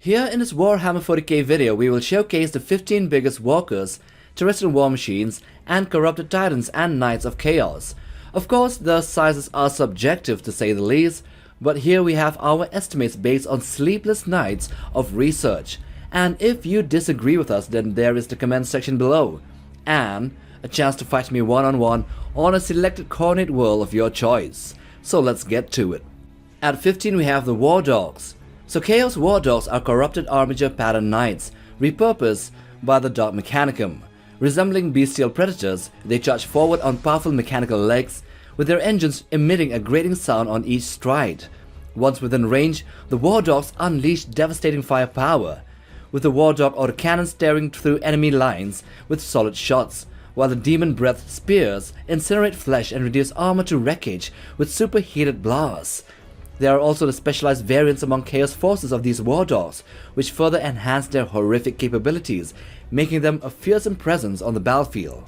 Here in this Warhammer 40k video, we will showcase the 15 biggest walkers, terrestrial war machines, and corrupted titans and knights of chaos. Of course, the sizes are subjective to say the least, but here we have our estimates based on sleepless nights of research. And if you disagree with us, then there is the comment section below, and a chance to fight me one-on-one on a selected Khornate world of your choice. So let's get to it. At 15 we have the Wardogs. So Chaos Wardogs are corrupted armature pattern knights, repurposed by the Dark Mechanicum. Resembling bestial predators, they charge forward on powerful mechanical legs, with their engines emitting a grating sound on each stride. Once within range, the Wardogs unleash devastating firepower, with the Wardog autocannon staring through enemy lines with solid shots, while the Demon Breath spears incinerate flesh and reduce armor to wreckage with superheated blasts. There are also the specialized variants among Chaos forces of these Wardogs, which further enhance their horrific capabilities, making them a fearsome presence on the battlefield.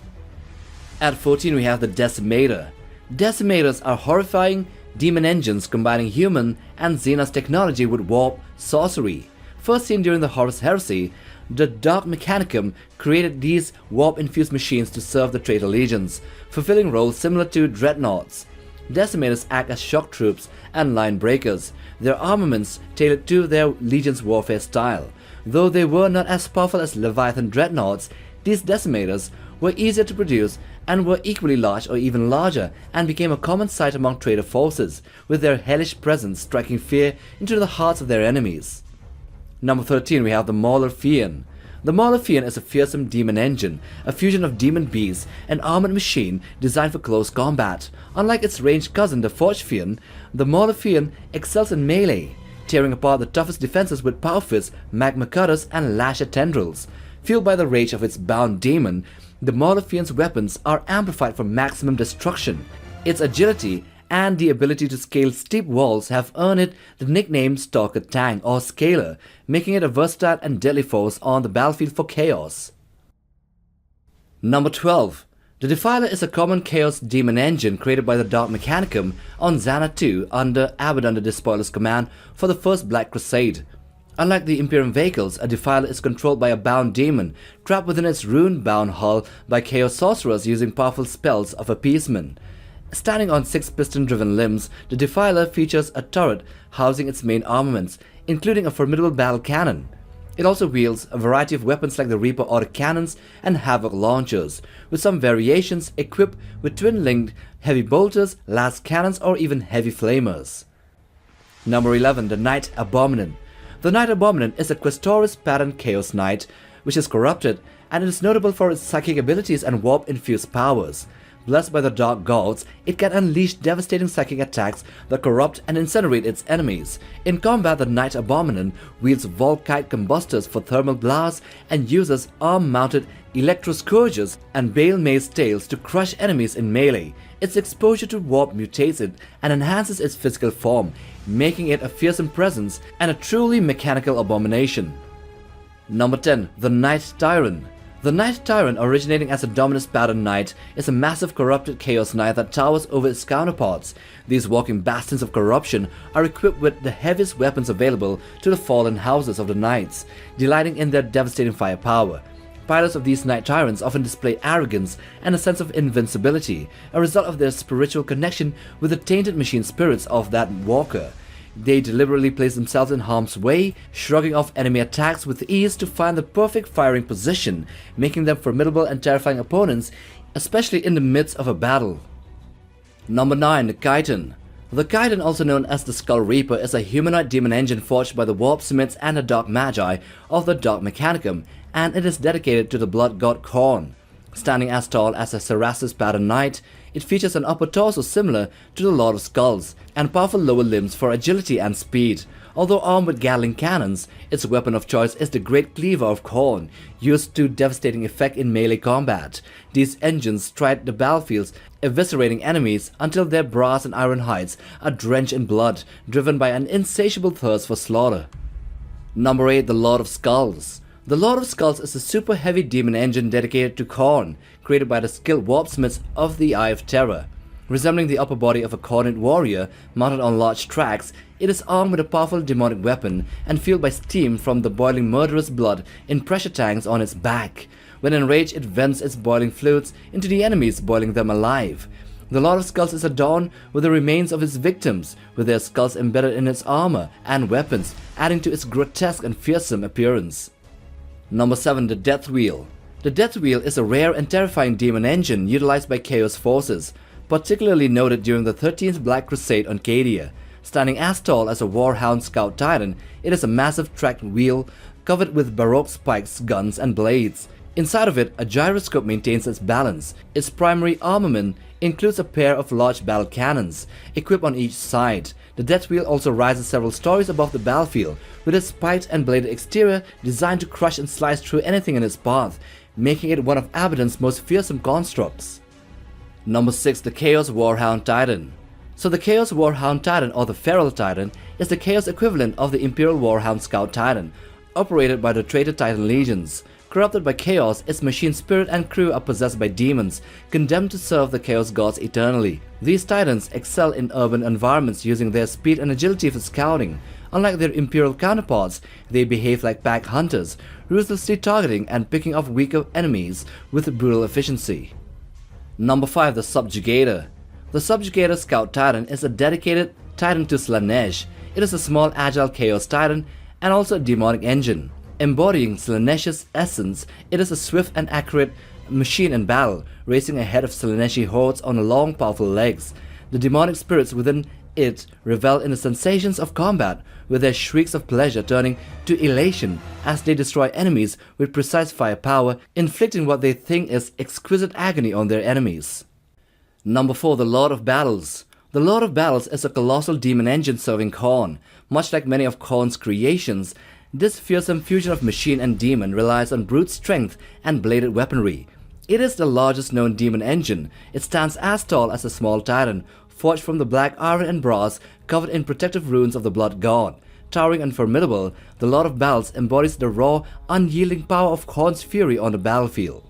At 14 we have the Decimator. Decimators are horrifying demon engines combining human and Xenos technology with warp sorcery. First seen during the Horus Heresy, the Dark Mechanicum created these warp-infused machines to serve the traitor legions, fulfilling roles similar to dreadnoughts. Decimators act as shock troops and line breakers, their armaments tailored to their legion's warfare style. Though they were not as powerful as Leviathan dreadnoughts, these Decimators were easier to produce and were equally large or even larger, and became a common sight among traitor forces, with their hellish presence striking fear into the hearts of their enemies. Number 13 we have the Mauler Fiend. The Mauler Fiend is a fearsome demon engine, a fusion of demon beasts and armored machine designed for close combat. Unlike its ranged cousin the Forge Fiend, the Mauler Fiend excels in melee, tearing apart the toughest defenses with power fists, magma cutters, and lasher tendrils. Fueled by the rage of its bound demon, the Mauler Fiend's weapons are amplified for maximum destruction. Its agility and the ability to scale steep walls have earned it the nickname Stalker Tank or Scaler, making it a versatile and deadly force on the battlefield for Chaos. Number 12. The Defiler is a common Chaos demon engine created by the Dark Mechanicum on Xana 2 under Abominant the Despoiler's command for the First Black Crusade. Unlike the Imperium vehicles, a Defiler is controlled by a bound demon, trapped within its rune-bound hull by Chaos sorcerers using powerful spells of appeasement. Standing on 6 piston-driven limbs, the Defiler features a turret housing its main armaments, including a formidable battle cannon. It also wields a variety of weapons like the Reaper autocannons and Havoc launchers, with some variations equipped with twin-linked heavy bolters, las cannons, or even heavy flamers. Number 11. The Knight Abominant. The Knight Abominant is a Questoris pattern Chaos Knight, which is corrupted, and it is notable for its psychic abilities and warp-infused powers. Blessed by the Dark Gods, it can unleash devastating psychic attacks that corrupt and incinerate its enemies. In combat, the Knight Abominant wields Volkite combustors for thermal blasts and uses arm-mounted electro-scourges and Bale Mace tails to crush enemies in melee. Its exposure to warp mutates it and enhances its physical form, making it a fearsome presence and a truly mechanical abomination. Number 10. The Knight Tyran. The Knight Tyran, originating as a Dominus pattern knight, is a massive corrupted Chaos Knight that towers over its counterparts. These walking bastions of corruption are equipped with the heaviest weapons available to the fallen houses of the knights, delighting in their devastating firepower. Pilots of these Knight Tyrants often display arrogance and a sense of invincibility, a result of their spiritual connection with the tainted machine spirits of that walker. They deliberately place themselves in harm's way, shrugging off enemy attacks with ease to find the perfect firing position, making them formidable and terrifying opponents, especially in the midst of a battle. Number 9. The Kiten. The Kiten, also known as the Skull Reaper, is a humanoid demon engine forged by the Warp Smiths and the Dark Magi of the Dark Mechanicum, and it is dedicated to the blood god Khorn. Standing as tall as a Cerasus pattern knight, it features an upper torso similar to the Lord of Skulls and powerful lower limbs for agility and speed. Although armed with Gatling cannons, its weapon of choice is the Great Cleaver of Khorn, used to devastating effect in melee combat. These engines stride the battlefields, eviscerating enemies until their brass and iron hides are drenched in blood, driven by an insatiable thirst for slaughter. Number 8. The Lord of Skulls. The Lord of Skulls is a super heavy demon engine dedicated to Khorn, created by the skilled warpsmiths of the Eye of Terror. Resembling the upper body of a Khornate warrior mounted on large tracks, it is armed with a powerful demonic weapon and fueled by steam from the boiling murderous blood in pressure tanks on its back. When enraged, it vents its boiling fluids into the enemies, boiling them alive. The Lord of Skulls is adorned with the remains of his victims, with their skulls embedded in its armor and weapons, adding to its grotesque and fearsome appearance. Number 7. The Death Wheel. The Death Wheel is a rare and terrifying demon engine utilized by Chaos forces, particularly noted during the 13th Black Crusade on Cadia. Standing as tall as a Warhound Scout Tyran, it is a massive tracked wheel covered with baroque spikes, guns, and blades. Inside of it, a gyroscope maintains its balance. Its primary armament includes a pair of large battle cannons, equipped on each side. The Death Wheel also rises several stories above the battlefield, with its spiked and bladed exterior designed to crush and slice through anything in its path, making it one of Abaddon's most fearsome constructs. Number 6. The Chaos Warhound Tyran. So the Chaos Warhound Tyran, or the Feral Tyran, is the Chaos equivalent of the Imperial Warhound Scout Tyran, operated by the traitor Titan legions. Corrupted by Chaos, its machine spirit and crew are possessed by demons, condemned to serve the Chaos gods eternally. These Titans excel in urban environments using their speed and agility for scouting. Unlike their Imperial counterparts, they behave like pack hunters, ruthlessly targeting and picking off weaker enemies with brutal efficiency. Number 5. The Subjugator. The Subjugator Scout Titan is a dedicated Titan to Slaanesh. It is a small agile Chaos Titan and also a demonic engine. Embodying Slaanesh's essence, it is a swift and accurate machine in battle, racing ahead of Slaaneshi hordes on long powerful legs. The demonic spirits within it revel in the sensations of combat, with their shrieks of pleasure turning to elation as they destroy enemies with precise firepower, inflicting what they think is exquisite agony on their enemies. Number 4. The Lord of Battles. The Lord of Battles is a colossal demon engine serving Khorn. Much like many of Khorn's creations, this fearsome fusion of machine and demon relies on brute strength and bladed weaponry. It is the largest known demon engine. It stands as tall as a small Tyran, forged from the black iron and brass covered in protective runes of the Blood God. Towering and formidable, the Lord of Battles embodies the raw, unyielding power of Khorn's fury on the battlefield.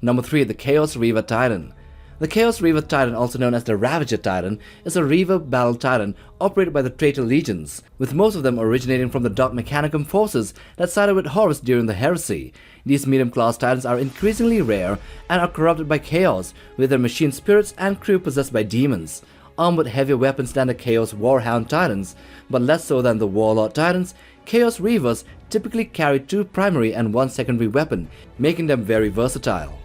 Number 3. The Chaos Reaver Titan. The Chaos Reaver Titan, also known as the Ravager Titan, is a Reaver battle Titan operated by the traitor legions, with most of them originating from the Dark Mechanicum forces that sided with Horus during the Heresy. These medium-class Titans are increasingly rare and are corrupted by Chaos, with their machine spirits and crew possessed by demons. Armed with heavier weapons than the Chaos Warhound Titans, but less so than the Warlord Titans, Chaos Reavers typically carry 2 primary and 1 secondary weapon, making them very versatile.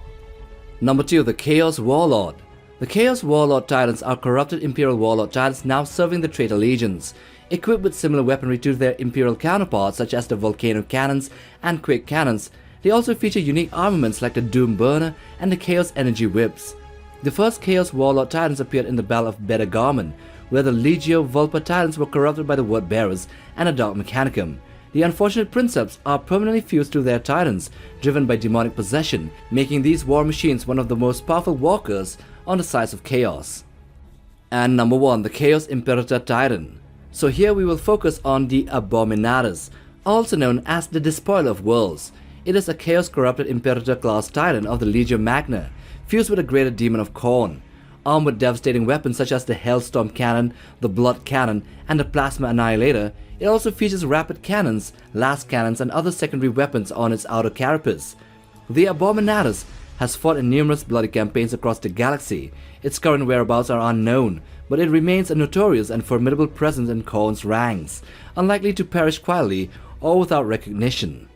Number 2. The Chaos Warlord. The Chaos Warlord Titans are corrupted Imperial Warlord Titans now serving the traitor legions. Equipped with similar weaponry to their Imperial counterparts such as the Volcano Cannons and Quake Cannons, they also feature unique armaments like the Doom Burner and the Chaos Energy Whips. The first Chaos Warlord Titans appeared in the Battle of Beta Garmon, where the Legio Vulpa Titans were corrupted by the Word Bearers and the Dark Mechanicum. The unfortunate Princeps are permanently fused to their Titans, driven by demonic possession, making these war machines one of the most powerful walkers on the sides of Chaos. And number 1. The Chaos Imperator Titan. So here we will focus on the Abominatus, also known as the Despoiler of Worlds. It is a Chaos Corrupted Imperator class Titan of the Legio Magna, fused with a greater demon of Khorn. Armed with devastating weapons such as the Hellstorm Cannon, the Blood Cannon, and the Plasma Annihilator, it also features rapid cannons, last cannons, and other secondary weapons on its outer carapace. The Abominatus has fought in numerous bloody campaigns across the galaxy. Its current whereabouts are unknown, but it remains a notorious and formidable presence in Khorn's ranks, unlikely to perish quietly or without recognition.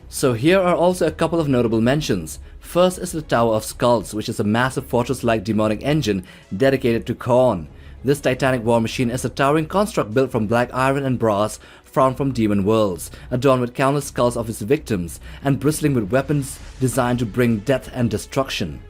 So here are also a couple of notable mentions. First is the Tower of Skulls, which is a massive fortress-like demonic engine dedicated to Khorn. This titanic war machine is a towering construct built from black iron and brass found from demon worlds, adorned with countless skulls of its victims, and bristling with weapons designed to bring death and destruction.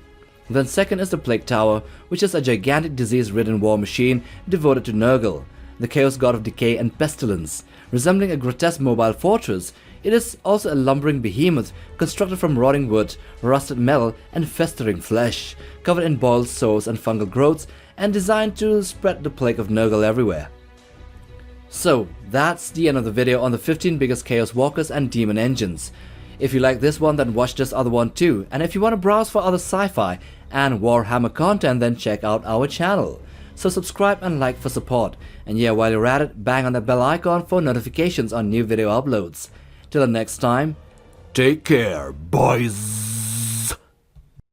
Then second is the Plague Tower, which is a gigantic disease-ridden war machine devoted to Nurgle, the chaos god of decay and pestilence. Resembling a grotesque mobile fortress, it is also a lumbering behemoth constructed from rotting wood, rusted metal, and festering flesh, covered in boiled sores and fungal growths, and designed to spread the plague of Nurgle everywhere. So that's the end of the video on the 15 biggest Chaos Walkers and Demon engines. If you like this one, then watch this other one too, and if you want to browse for other sci-fi and Warhammer content, then check out our channel. So subscribe and like for support, and yeah, while you're at it, bang on the bell icon for notifications on new video uploads. Till the next time, take care, boys!